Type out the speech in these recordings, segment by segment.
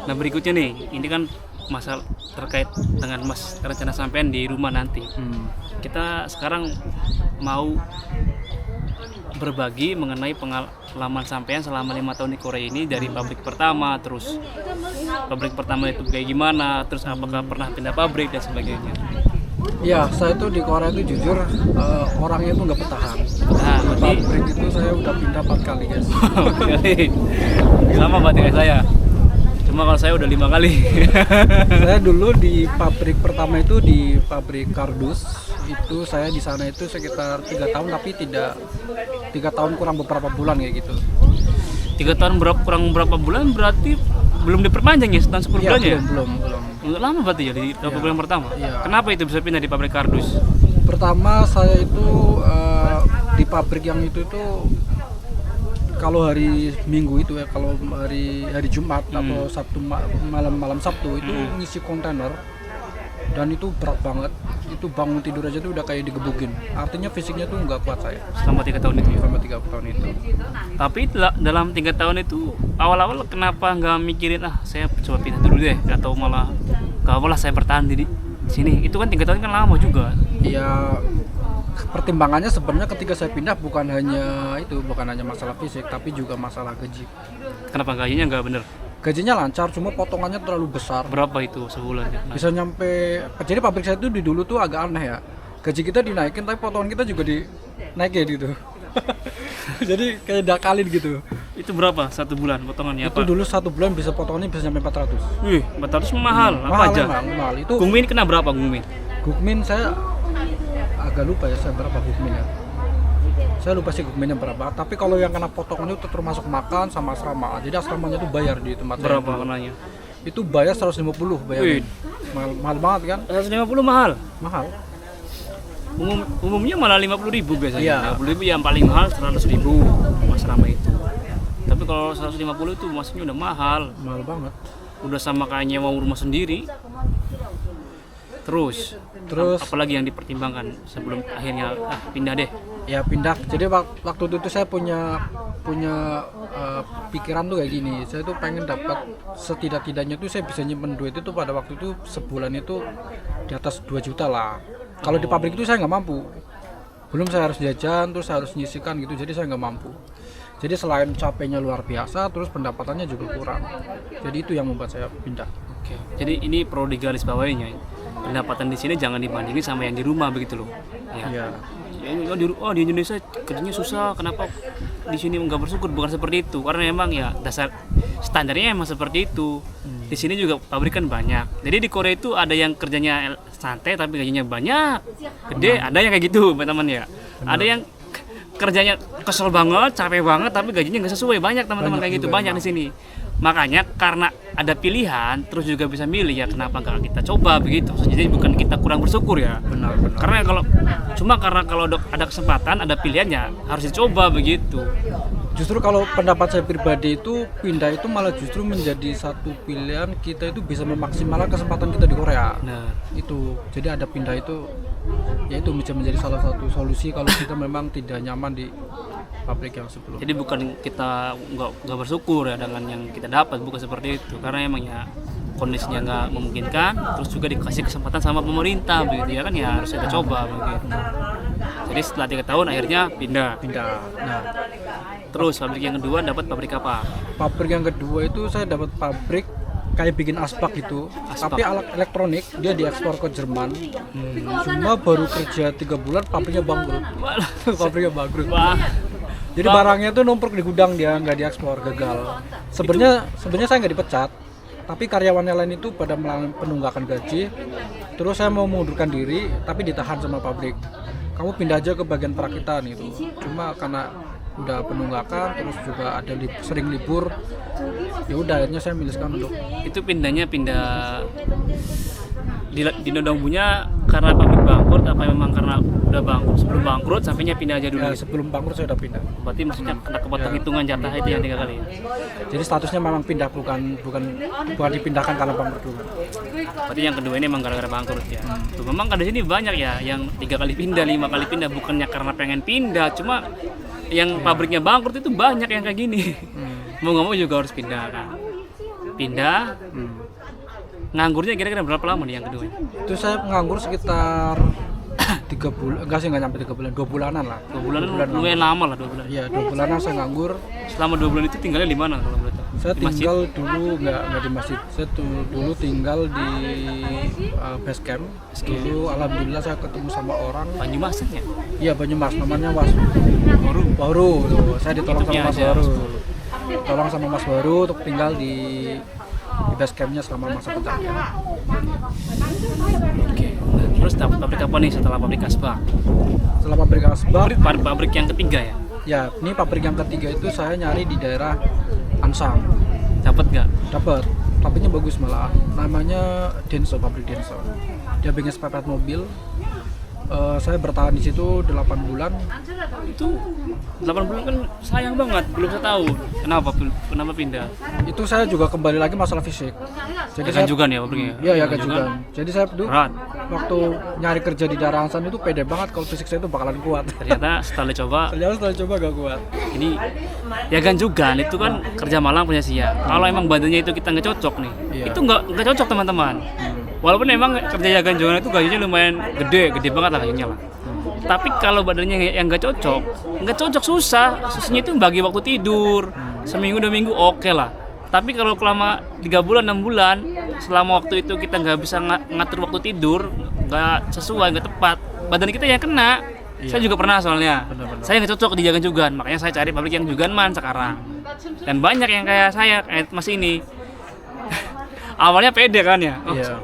Nah berikutnya nih, ini kan masalah terkait dengan mas rencana sampean di rumah nanti. Kita sekarang mau berbagi mengenai pengalaman sampean selama 5 tahun di Korea ini, dari pabrik pertama, terus pabrik pertama itu kayak gimana, terus apakah pernah pindah pabrik dan sebagainya. Ya, saya tuh di Korea itu jujur orangnya itu nggak bertahan. Nah, berarti Pabrik itu saya udah pindah 4 kali guys. sama berarti kayak saya. Cuma kalau saya udah 5 kali. Saya dulu di pabrik pertama itu di pabrik kardus. Itu saya di sana itu sekitar 3 tahun, tapi tidak 3 tahun kurang beberapa bulan kayak gitu. 3 tahun kurang berapa bulan berarti belum diperpanjang ya, setahun 10 bulan ya? Belum. Lama berarti ya di pabrik yang pertama. Iya. Kenapa itu bisa pindah di pabrik kardus? Pertama saya itu di pabrik yang itu kalau hari Minggu itu ya, kalau hari Jumat atau Sabtu malam Sabtu itu ngisi kontainer, dan itu berat banget. Itu bangun tidur aja tuh udah kayak digebukin. Artinya fisiknya tuh nggak kuat saya. Selama 3 tahun itu ya? Selama 3 tahun itu. Tapi dalam 3 tahun itu awal-awal kenapa nggak mikirin saya coba pindah dulu deh, atau malah nggak apalah saya bertahan di sini? Itu kan 3 tahun kan lama juga. Ya, pertimbangannya sebenarnya ketika saya pindah bukan hanya masalah fisik, tapi juga masalah gaji. Kenapa gajinya nggak bener? Gajinya lancar, cuma potongannya terlalu besar. Berapa itu sebulan? Bisa nyampe, jadi pabrik saya itu di dulu tuh agak aneh ya. Gaji kita dinaikin tapi potongan kita juga dinaikin gitu. Jadi kayak dakalin gitu. Itu berapa satu bulan potongannya? Itu dulu 1 bulan bisa potongannya bisa sampai 400. Wih, 400 mahal. Apa Mahal aja? emang, mahal. Itu Gungmin kena berapa Gungmin? Gukmin saya agak lupa ya saya berapa Gukmin ya. Saya lupa sih Gukminnya berapa. Tapi kalau yang kena potongan itu termasuk makan sama asrama. Jadi asramanya itu bayar di tempat saya. Berapa kenanya? Itu bayar 150 bayar. Mahal banget kan? 150 mahal. Mahal. Umumnya malah 50.000 biasanya. Iya. 50.000 yang paling mahal 100.000 asrama itu. Tapi kalau 150 itu maksudnya udah mahal. Mahal banget. Udah sama kayak nyewa rumah sendiri. Terus apalagi yang dipertimbangkan sebelum akhirnya pindah deh? Ya pindah. Jadi waktu itu saya punya pikiran tuh kayak gini. Saya tuh pengen dapat setidak-tidaknya tuh saya bisa nyimpen duit itu pada waktu itu sebulan itu di atas 2 juta lah. Kalau di pabrik itu saya nggak mampu. Belum saya harus jajan, terus saya harus nyisikan gitu. Jadi saya nggak mampu. Jadi selain capeknya luar biasa, terus pendapatannya juga kurang. Jadi itu yang membuat saya pindah. Oke. Jadi ini perlu digarisbawahinya. Pendapatan di sini jangan dibandingin sama yang di rumah begitu loh. Iya. Di Indonesia kerjanya susah, kenapa di sini nggak bersyukur? Bukan seperti itu, karena emang ya dasar standarnya emang seperti itu. Di sini juga pabrik kan banyak. Jadi di Korea itu ada yang kerjanya santai tapi gajinya banyak, gede. Ada yang kayak gitu, teman-teman ya. Ada yang kerjanya kesel banget, capek banget tapi gajinya nggak sesuai. Banyak teman-teman kayak gitu, banyak di sini. Makanya karena ada pilihan, terus juga bisa milih ya, kenapa nggak kita coba begitu. Jadi bukan kita kurang bersyukur ya. Benar. Karena kalau ada kesempatan, ada pilihannya, harus dicoba begitu. Justru kalau pendapat saya pribadi itu pindah itu malah justru menjadi satu pilihan kita itu bisa memaksimalkan kesempatan kita di Korea. Nah, Itu. Jadi ada pindah itu, ya itu bisa menjadi salah satu solusi kalau kita memang tidak nyaman di pabrik yang sebelumnya. jadi bukan kita nggak bersyukur ya dengan yang kita dapat, bukan seperti itu. Karena emang ya kondisinya nggak memungkinkan, terus juga dikasih kesempatan sama pemerintah begitu ya kan, ya harus kita coba begitu. Jadi setelah 3 tahun akhirnya pindah. Nah, Terus pabrik yang kedua dapat pabrik apa? pabrik yang kedua itu saya dapat pabrik kayak bikin asbak gitu, Asbak. tapi alat elektronik, dia diekspor ke Jerman. Cuma baru kerja 3 bulan pabriknya bangkrut. Pabriknya bangkrut. Wah, Jadi barangnya tuh numpuk di gudang, dia nggak diekspor, gagal. Sebenarnya saya nggak dipecat, tapi karyawannya lain itu pada melakukan penunggakan gaji. Terus saya mau mengundurkan diri, tapi ditahan sama pabrik. Kamu pindah aja ke bagian perakitan itu. Cuma karena udah penunggakan, terus juga ada sering libur, ya udah akhirnya saya milihkan untuk itu pindah di Nodongbunya karena pabrik bangkrut, apa memang karena udah bangkrut, sebelum bangkrut sampainya pindah aja dulu? ya, sebelum bangkrut saya udah pindah. Berarti maksudnya kena kepotong hitungan jatah itu yang 3 kali ya? Jadi statusnya memang pindah, bukan dipindahkan karena bangkrut dulu. Berarti yang kedua ini emang gara-gara bangkrut ya? Tuh, memang kan di sini banyak ya yang 3 kali pindah, 5 kali pindah, bukannya karena pengen pindah, cuma yang pabriknya bangkrut itu banyak yang kayak gini. Mau nggak mau juga harus pindah kan. pindah. Nganggurnya kira-kira berapa lama nih yang kedua? Itu saya nganggur sekitar 3 bulan, enggak sih, nggak nyampe 3 bulan, 2 bulanan lah. 2 bulan lumayan lama lah, 2 bulan. Iya, 2 bulanan saya nganggur. Selama 2 bulan itu tinggalnya di mana kalau boleh tahu? Saya Di masjid? tinggal dulu nggak di masjid. Saya dulu tinggal di base camp. Dulu alhamdulillah saya ketemu sama orang. Banyumasan ya? Iya, Banyumas, namanya Mas Baru. Baru. Tuh, saya ditolong sama Hidupnya Mas aja, Baru. Mas Tolong sama Mas Baru untuk tinggal di base campnya selama masa pencarian. Oke. Nah, terus pabrik apa nih setelah pabrik asbak? Setelah pabrik asbak, Pabrik yang ketiga ya? ya ini pabrik yang ketiga itu saya nyari di daerah Ansang. Dapat nggak? Dapat, pabriknya bagus malah. Namanya Denso, pabrik Denso. Dia bikin spare part mobil. Saya bertahan di situ 8 bulan. Itu 8 bulan kan sayang banget, belum saya tahu. Kenapa pindah? Itu saya juga kembali lagi masalah fisik. Jadi Ya kan saya juga nih ya pabriknya? Iya, ya kan juga. Jadi saya dulu Berat. waktu nyari kerja di daerah Ansang itu pede banget kalau fisik saya itu bakalan kuat. Ternyata setelah coba, Ternyata setelah coba gak kuat. ini ya kan juga itu kan kerja malam punya siang. Kalau emang badannya itu kita nggak cocok nih, Iya. itu nggak cocok teman-teman. Walaupun emang kerja jagan jualan itu gajinya lumayan gede banget lah gajinya lah. Tapi kalau badannya yang nggak cocok susah. Susahnya itu bagi waktu tidur. Seminggu 2 minggu oke lah. Tapi kalau selama 3 bulan 6 bulan, selama waktu itu kita nggak bisa ngatur waktu tidur, nggak sesuai, nggak tepat, badan kita yang kena. Saya juga pernah soalnya. Benar-benar. Saya nggak cocok di jagan-jugan, makanya saya cari pabrik yang juganman sekarang. Dan banyak yang kayak saya, kayak Mas ini. Awalnya pede kan ya. Oh, Iya.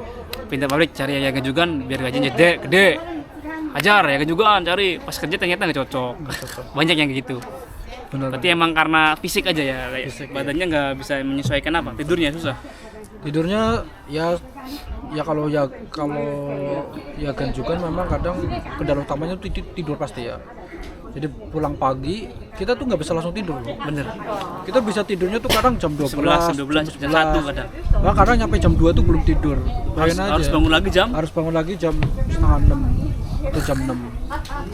pindah pabrik cari yang jagan-jugan biar gajinya gede. Hajar ya jagan cari, pas kerja ternyata nggak cocok. Banyak yang gitu. Benar. Berarti emang karena fisik aja ya, kayak Fisik, badannya nggak bisa menyesuaikan apa, tidurnya susah. Tidurnya ya kalau ya ganjukan memang kadang kendala utamanya tuh tidur pasti ya. Jadi pulang pagi kita tuh nggak bisa langsung tidur loh. Bener. Kita bisa tidurnya tuh kadang jam 12, 11, jam 1 kadang. Nah, kadang nyampe jam 2 tuh belum tidur. Bayangin aja. Harus bangun lagi jam. Harus bangun lagi jam setengah 6 atau jam 6.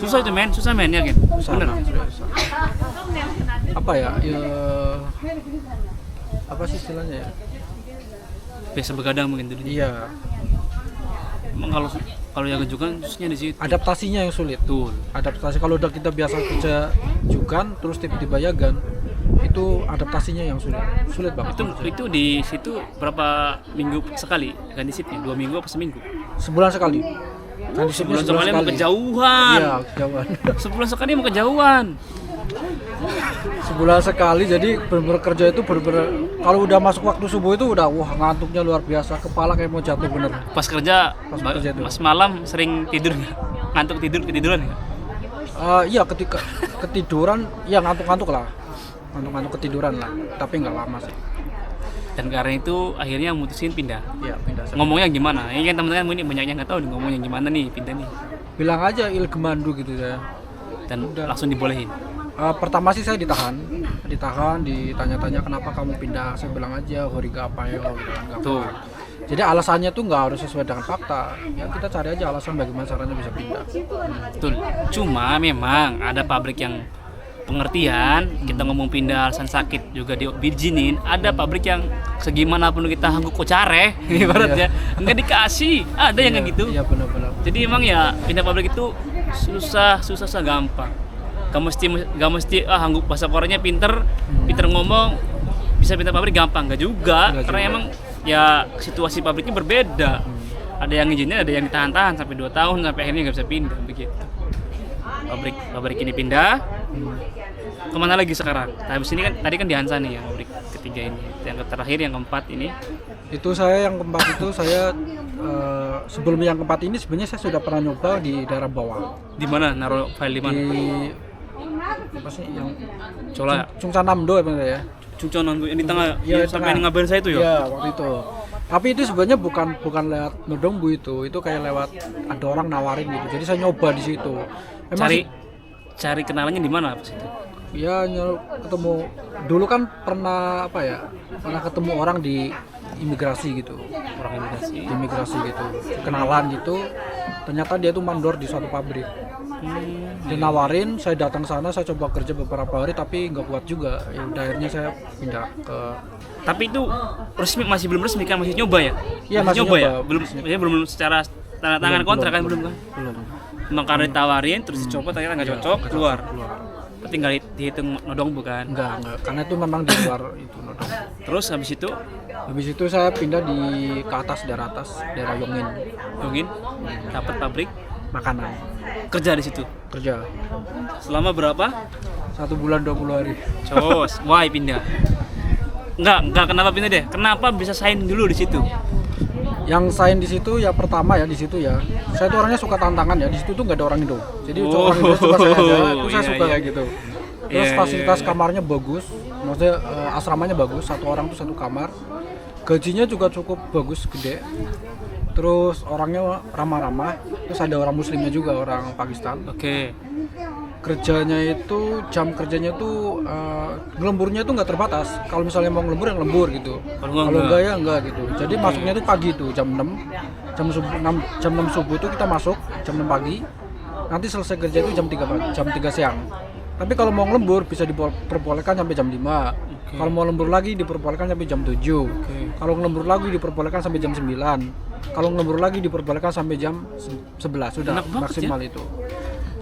Susah itu men, yakin. Bener. Susah. Apa ya? Apa sih istilahnya ya? Biasa begadang mungkin tidurnya. Iya. Emang kalau yang kejukan susahnya di situ. Adaptasinya yang sulit. Betul. Adaptasi kalau udah kita biasa kerja jugan terus tiba-tiba yagan, itu adaptasinya yang sulit banget. Itu di situ berapa minggu sekali ganti shiftnya? 2 minggu apa seminggu? Sebulan sekali. Kan di Sebulan sekali mau kejauhan. Iya, kejauhan. Sebulan sekali mau kejauhan. Sebulan sekali, jadi bener-bener kerja itu bener-bener kalau udah masuk waktu subuh itu udah wah ngantuknya luar biasa, kepala kayak mau jatuh bener. Pas kerja, kerja itu. Mas malam sering tidur nggak? Ngantuk ketiduran nggak? Iya, ketika ketiduran ya ngantuk-ngantuk lah, ngantuk-ngantuk ketiduran lah, tapi nggak lama sih. Dan karena itu akhirnya mutusin pindah. Iya, pindah. Ngomongnya gimana? Ini kan teman-teman ini banyak yang nggak tahu nih ngomongnya gimana nih pindah nih. Bilang aja ilgemandu gitu ya. Dan Udah. langsung dibolehin. Pertama sih saya ditahan, ditanya-tanya kenapa kamu pindah. Saya bilang aja horiga apa ya, nggak Tuh. apa. Jadi alasannya tuh nggak harus sesuai dengan fakta. Ya kita cari aja alasan bagaimana caranya bisa pindah. Betul. Cuma memang ada pabrik yang pengertian, kita ngomong pindah alasan sakit juga diizinin. Ada pabrik yang segimanapun kita hangguk kocareh, ibaratnya nggak dikasih. Ada yang kayak gitu. Iya benar-benar. Jadi emang ya pindah pabrik itu susah gampang. Gak mesti hangguk bahasa Koreanya pinter ngomong bisa pindah pabrik gampang, gak juga. Nggak Karena juga. emang ya situasi pabriknya berbeda. Ada yang izinnya, ada yang ditahan-tahan sampai 2 tahun sampai akhirnya nggak bisa pindah begitu. Pabrik ini pindah. Kemana lagi sekarang? Habis ini kan tadi kan di Hansa nih yang pabrik ketiga ini. Yang terakhir yang keempat ini. Itu saya yang keempat itu saya sebelum yang keempat ini sebenarnya saya sudah pernah nyoba di daerah bawah. Di mana naruh file di mana? Di apa sih yang Cola Chungcheon Namdo ya? Cuconan tuh yang di tengah Iya, yang sampai tengah. ngabarin saya itu ya. Iya, waktu itu. Tapi itu sebenarnya bukan lewat Nodongbu itu kayak lewat ada orang nawarin gitu. Jadi saya nyoba di situ. Emang Cari kenalannya di mana apa sih itu? ya ketemu dulu kan pernah ketemu orang di imigrasi gitu, Orang imigrasi. di imigrasi gitu, kenalan gitu. Ternyata dia tuh mandor di suatu pabrik. Dia nawarin, saya datang sana, saya coba kerja beberapa hari tapi nggak kuat juga. Ya udah akhirnya saya pindah ke. Tapi itu masih belum resmi kan, masih nyoba ya? Iya, masih nyoba ya? nyoba. Belum, maksudnya belum secara tanda tangan kontrak kan belum kan? Belum. Emang karena ditawarin terus dicoba ternyata nggak cocok, keluar. Berarti nggak dihitung nodong bukan? Enggak, karena itu memang di luar itu nodong. Terus habis itu Habis itu saya pindah ke atas, daerah Yongin, dongin dapat pabrik makanan, kerja di situ. kerja. Selama berapa? 1 bulan 20 hari. Cos, why pindah? Enggak kenapa pindah deh? Kenapa bisa sign dulu di situ? Yang sign di situ ya pertama ya di situ ya. Saya tuh orangnya suka tantangan ya. Di situ tuh nggak ada orang Indo. Jadi orang Indo suka saya aja. Itu saya Iya, suka iya. kayak gitu. Terus Iya, fasilitas iya. kamarnya bagus. Maksudnya asramanya bagus. Satu orang tuh satu kamar. Gajinya juga cukup bagus, gede. Terus orangnya ramah-ramah. Terus ada orang muslimnya juga, orang Pakistan. Oke. Kerjanya itu jam kerjanya tuh ngelemburnya tuh nggak terbatas. Kalau misalnya mau ngelembur ya ngelembur gitu. Kalau Enggak ya enggak gitu. Jadi masuknya tuh pagi tuh jam 6. Jam 6 subuh tuh kita masuk jam 6 pagi. Nanti selesai kerja itu jam 3 pagi, jam 3 siang. Tapi kalau mau ngelembur bisa diperbolehkan sampai jam 5. Kalau mau lembur lagi diperbolehkan sampai jam 7. Kalau ngelembur lagi diperbolehkan sampai jam 9. Kalau ngelembur lagi diperbolehkan sampai jam 11. Sudah Enak banget maksimal itu.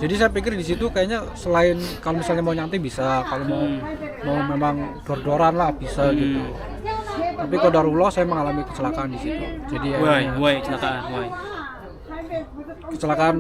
Jadi saya pikir di situ kayaknya selain kalau misalnya mau nyantai bisa, kalau mau memang dor-doran lah bisa gitu. Tapi qadarullah saya mengalami kecelakaan di situ. Jadi Why kecelakaan? Why? kecelakaan